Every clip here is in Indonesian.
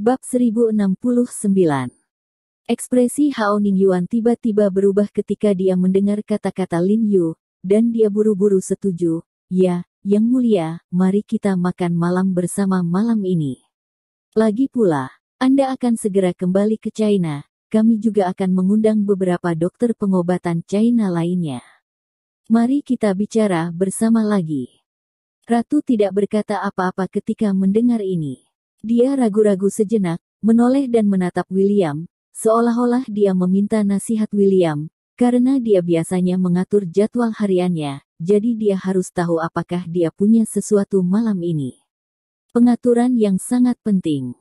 Bab 1069. Ekspresi Hao Ningyuan tiba-tiba berubah ketika dia mendengar kata-kata Lin Yu, dan dia buru-buru setuju. Ya, Yang Mulia, mari kita makan malam bersama malam ini. Lagi pula, Anda akan segera kembali ke China, kami juga akan mengundang beberapa dokter pengobatan China lainnya. Mari kita bicara bersama lagi. Ratu tidak berkata apa-apa ketika mendengar ini. Dia ragu-ragu sejenak, menoleh dan menatap William, seolah-olah dia meminta nasihat William, karena dia biasanya mengatur jadwal hariannya, jadi dia harus tahu apakah dia punya sesuatu malam ini. Pengaturan yang sangat penting.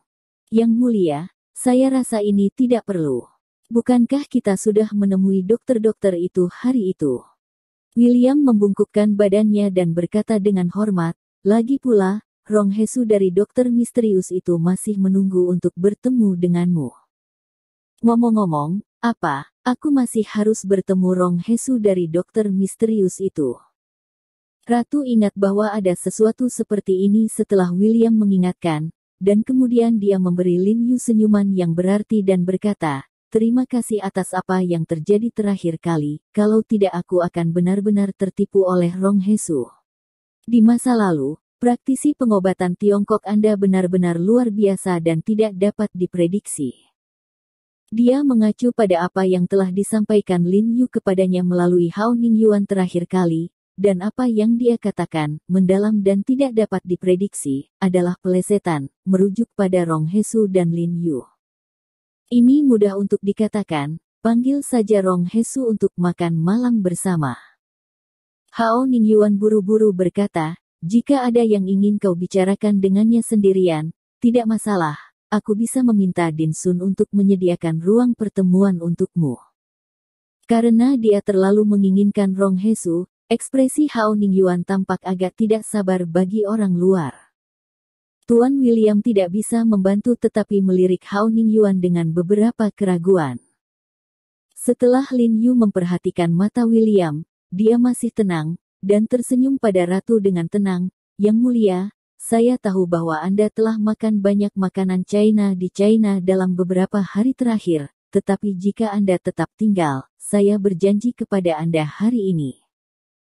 Yang Mulia, saya rasa ini tidak perlu. Bukankah kita sudah menemui dokter-dokter itu hari itu? William membungkukkan badannya dan berkata dengan hormat, lagi pula, Rong Hesu dari dokter misterius itu masih menunggu untuk bertemu denganmu. Ngomong-ngomong, apa, aku masih harus bertemu Rong Hesu dari dokter misterius itu? Ratu ingat bahwa ada sesuatu seperti ini setelah William mengingatkan, dan kemudian dia memberi Lin Yu senyuman yang berarti dan berkata, terima kasih atas apa yang terjadi terakhir kali, kalau tidak aku akan benar-benar tertipu oleh Rong Hesu. Di masa lalu, praktisi pengobatan Tiongkok Anda benar-benar luar biasa dan tidak dapat diprediksi. Dia mengacu pada apa yang telah disampaikan Lin Yu kepadanya melalui Hao Ningyuan terakhir kali, dan apa yang dia katakan, mendalam dan tidak dapat diprediksi, adalah pelesetan, merujuk pada Rong Hesu dan Lin Yu. Ini mudah untuk dikatakan, panggil saja Rong Hesu untuk makan malam bersama. Hao Ningyuan buru-buru berkata, jika ada yang ingin kau bicarakan dengannya sendirian, tidak masalah, aku bisa meminta Din Sun untuk menyediakan ruang pertemuan untukmu. Karena dia terlalu menginginkan Rong Hesu, ekspresi Hao Ningyuan tampak agak tidak sabar bagi orang luar. Tuan William tidak bisa membantu tetapi melirik Hao Ningyuan dengan beberapa keraguan. Setelah Lin Yu memperhatikan mata William, dia masih tenang, dan tersenyum pada Ratu dengan tenang, Yang Mulia, saya tahu bahwa Anda telah makan banyak makanan China di China dalam beberapa hari terakhir, tetapi jika Anda tetap tinggal, saya berjanji kepada Anda hari ini.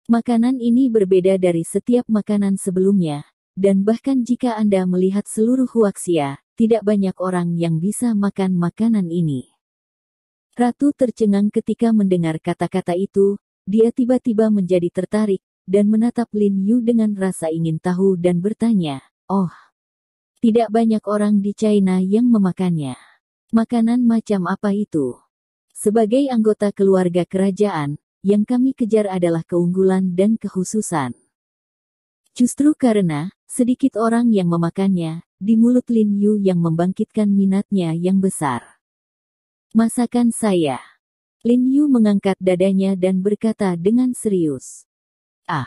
Makanan ini berbeda dari setiap makanan sebelumnya, dan bahkan jika Anda melihat seluruh Huaxia, tidak banyak orang yang bisa makan makanan ini. Ratu tercengang ketika mendengar kata-kata itu, dia tiba-tiba menjadi tertarik, dan menatap Lin Yu dengan rasa ingin tahu dan bertanya, oh, tidak banyak orang di China yang memakannya. Makanan macam apa itu? Sebagai anggota keluarga kerajaan, yang kami kejar adalah keunggulan dan kekhususan. Justru karena, sedikit orang yang memakannya, di mulut Lin Yu yang membangkitkan minatnya yang besar. Masakan saya. Lin Yu mengangkat dadanya dan berkata dengan serius. Ah.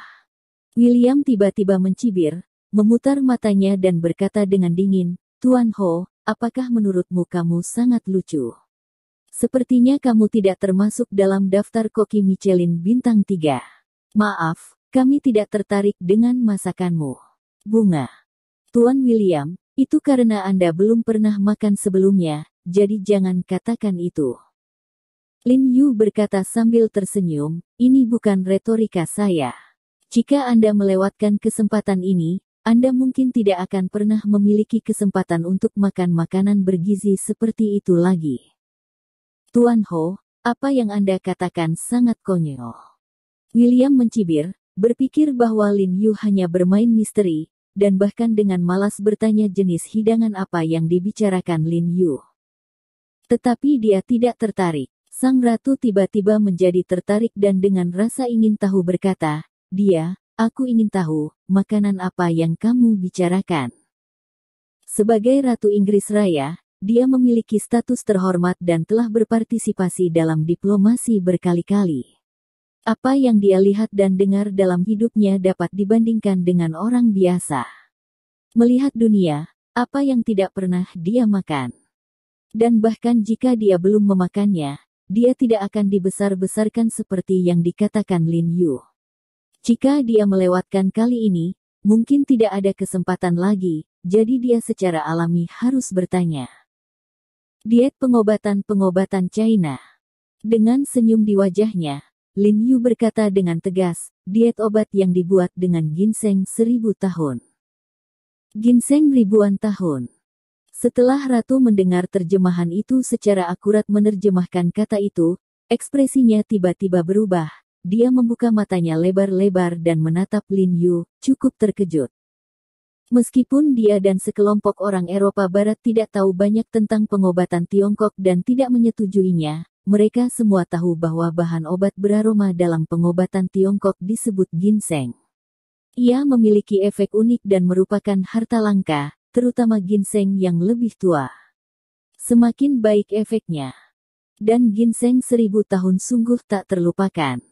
William tiba-tiba mencibir, memutar matanya dan berkata dengan dingin, Tuan Ho, apakah menurutmu kamu sangat lucu? Sepertinya kamu tidak termasuk dalam daftar koki Michelin bintang 3. Maaf, kami tidak tertarik dengan masakanmu. Bunga. Tuan William, itu karena Anda belum pernah makan sebelumnya, jadi jangan katakan itu. Lin Yu berkata sambil tersenyum, ini bukan retorika saya. Jika Anda melewatkan kesempatan ini, Anda mungkin tidak akan pernah memiliki kesempatan untuk makan makanan bergizi seperti itu lagi. Tuan Ho, apa yang Anda katakan sangat konyol. William mencibir, berpikir bahwa Lin Yu hanya bermain misteri, dan bahkan dengan malas bertanya jenis hidangan apa yang dibicarakan Lin Yu. Tetapi dia tidak tertarik. Sang ratu tiba-tiba menjadi tertarik dan dengan rasa ingin tahu berkata, aku ingin tahu, makanan apa yang kamu bicarakan. Sebagai Ratu Inggris Raya, dia memiliki status terhormat dan telah berpartisipasi dalam diplomasi berkali-kali. Apa yang dia lihat dan dengar dalam hidupnya dapat dibandingkan dengan orang biasa. Melihat dunia, apa yang tidak pernah dia makan. Dan bahkan jika dia belum memakannya, dia tidak akan dibesar-besarkan seperti yang dikatakan Lin Yu. Jika dia melewatkan kali ini, mungkin tidak ada kesempatan lagi, jadi dia secara alami harus bertanya. Diet pengobatan-pengobatan China. Dengan senyum di wajahnya, Lin Yu berkata dengan tegas, diet obat yang dibuat dengan ginseng 1000 tahun. Ginseng ribuan tahun. Setelah Ratu mendengar terjemahan itu secara akurat menerjemahkan kata itu, ekspresinya tiba-tiba berubah. Dia membuka matanya lebar-lebar dan menatap Lin Yu, cukup terkejut. Meskipun dia dan sekelompok orang Eropa Barat tidak tahu banyak tentang pengobatan Tiongkok dan tidak menyetujuinya, mereka semua tahu bahwa bahan obat beraroma dalam pengobatan Tiongkok disebut ginseng. Ia memiliki efek unik dan merupakan harta langka, terutama ginseng yang lebih tua. Semakin baik efeknya. Dan ginseng 1000 tahun sungguh tak terlupakan.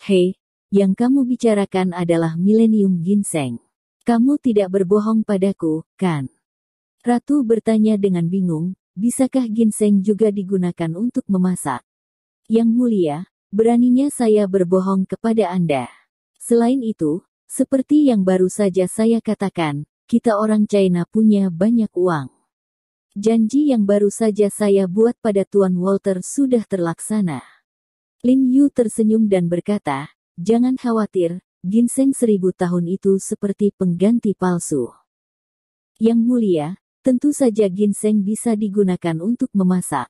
Hei, yang kamu bicarakan adalah milenium ginseng. Kamu tidak berbohong padaku, kan? Ratu bertanya dengan bingung, bisakah ginseng juga digunakan untuk memasak? Yang mulia, beraninya saya berbohong kepada Anda. Selain itu, seperti yang baru saja saya katakan, kita orang China punya banyak uang. Janji yang baru saja saya buat pada Tuan Walter sudah terlaksana. Lin Yu tersenyum dan berkata, jangan khawatir, ginseng 1000 tahun itu seperti pengganti palsu. Yang mulia, tentu saja ginseng bisa digunakan untuk memasak.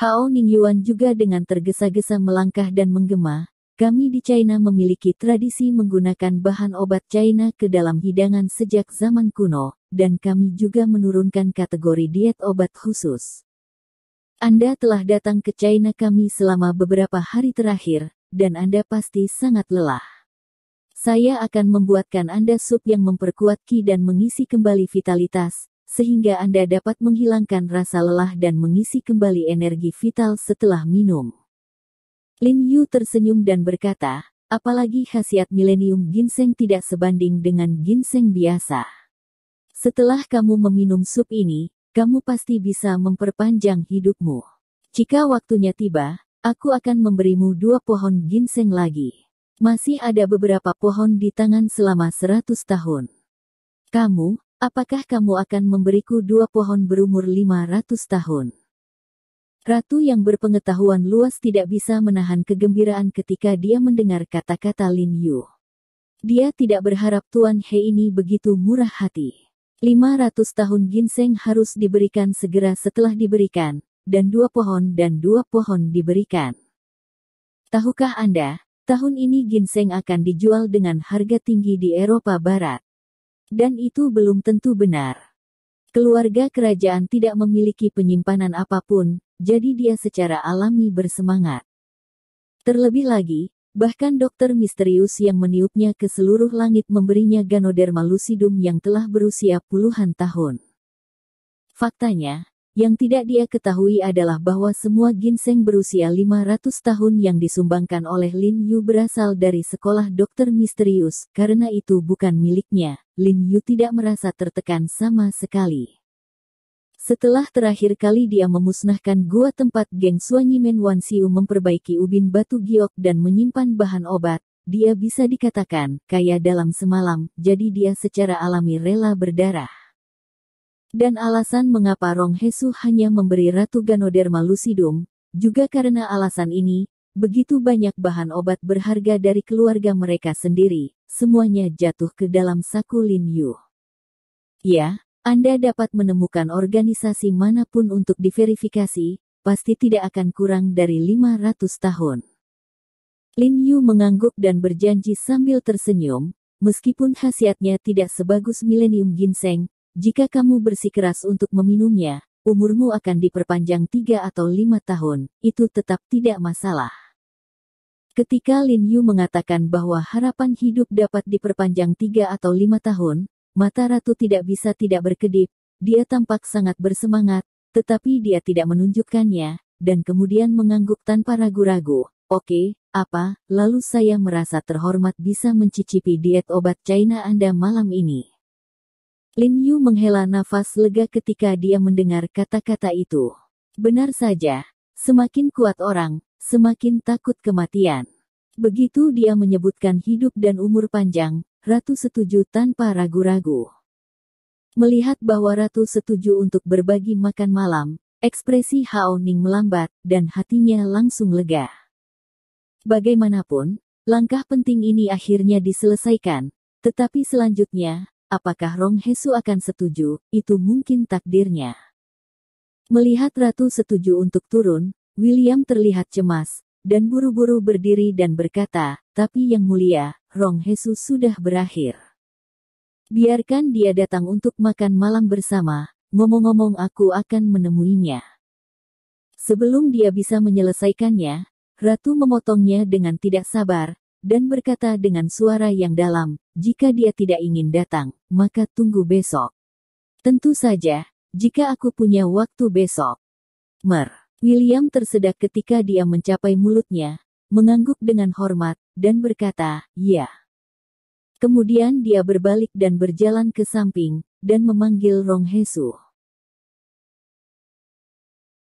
Hao Ningyuan juga dengan tergesa-gesa melangkah dan menggema, kami di China memiliki tradisi menggunakan bahan obat China ke dalam hidangan sejak zaman kuno, dan kami juga menurunkan kategori diet obat khusus. Anda telah datang ke China kami selama beberapa hari terakhir, dan Anda pasti sangat lelah. Saya akan membuatkan Anda sup yang memperkuat Qi dan mengisi kembali vitalitas, sehingga Anda dapat menghilangkan rasa lelah dan mengisi kembali energi vital setelah minum. Lin Yu tersenyum dan berkata, apalagi khasiat milenium ginseng tidak sebanding dengan ginseng biasa. Setelah kamu meminum sup ini, kamu pasti bisa memperpanjang hidupmu. Jika waktunya tiba, aku akan memberimu 2 pohon ginseng lagi. Masih ada beberapa pohon di tangan selama 100 tahun. Kamu, apakah kamu akan memberiku 2 pohon berumur 500 tahun? Ratu yang berpengetahuan luas tidak bisa menahan kegembiraan ketika dia mendengar kata-kata Lin Yu. Dia tidak berharap Tuan He ini begitu murah hati. 500 tahun ginseng harus diberikan segera setelah diberikan, dan 2 pohon diberikan. Tahukah Anda? Tahun ini ginseng akan dijual dengan harga tinggi di Eropa Barat. Dan itu belum tentu benar. Keluarga kerajaan tidak memiliki penyimpanan apapun, jadi dia secara alami bersemangat. Terlebih lagi, bahkan dokter misterius yang meniupnya ke seluruh langit memberinya Ganoderma lucidum yang telah berusia puluhan tahun. Faktanya, yang tidak dia ketahui adalah bahwa semua ginseng berusia 500 tahun yang disumbangkan oleh Lin Yu berasal dari sekolah dokter misterius, karena itu bukan miliknya. Lin Yu tidak merasa tertekan sama sekali. Setelah terakhir kali dia memusnahkan gua tempat geng Suanyimen Wansiu memperbaiki ubin batu giok dan menyimpan bahan obat, dia bisa dikatakan kaya dalam semalam, jadi dia secara alami rela berdarah. Dan alasan mengapa Rong Hesu hanya memberi Ratu Ganoderma lucidum, juga karena alasan ini, begitu banyak bahan obat berharga dari keluarga mereka sendiri, semuanya jatuh ke dalam saku Lin Yu. Ya, Anda dapat menemukan organisasi manapun untuk diverifikasi, pasti tidak akan kurang dari 500 tahun. Lin Yu mengangguk dan berjanji sambil tersenyum, meskipun khasiatnya tidak sebagus milenium ginseng, jika kamu bersikeras untuk meminumnya, umurmu akan diperpanjang 3 atau 5 tahun, itu tetap tidak masalah. Ketika Lin Yu mengatakan bahwa harapan hidup dapat diperpanjang 3 atau 5 tahun, mata Ratu tidak bisa tidak berkedip, dia tampak sangat bersemangat, tetapi dia tidak menunjukkannya, dan kemudian mengangguk tanpa ragu-ragu. Oke, apa, lalu saya merasa terhormat bisa mencicipi diet obat China Anda malam ini. Lin Yu menghela nafas lega ketika dia mendengar kata-kata itu. Benar saja, semakin kuat orang, semakin takut kematian. Begitu dia menyebutkan hidup dan umur panjang, Ratu setuju tanpa ragu-ragu. Melihat bahwa Ratu setuju untuk berbagi makan malam, Ekspresi Hao Ning melambat, dan hatinya langsung lega. Bagaimanapun, langkah penting ini akhirnya diselesaikan, tetapi selanjutnya, apakah Rong Hesu akan setuju, itu mungkin takdirnya. Melihat Ratu setuju untuk turun, William terlihat cemas, dan buru-buru berdiri dan berkata, "Tapi Yang Mulia, Rong Hesu sudah berakhir. Biarkan dia datang untuk makan malam bersama. Ngomong-ngomong aku akan menemuinya." Sebelum dia bisa menyelesaikannya, Ratu memotongnya dengan tidak sabar, dan berkata dengan suara yang dalam, "Jika dia tidak ingin datang, maka tunggu besok." "Tentu saja, jika aku punya waktu besok." William tersedak ketika dia mencapai mulutnya, mengangguk dengan hormat, dan berkata, "Ya." Kemudian dia berbalik dan berjalan ke samping, dan memanggil Rong Hesu.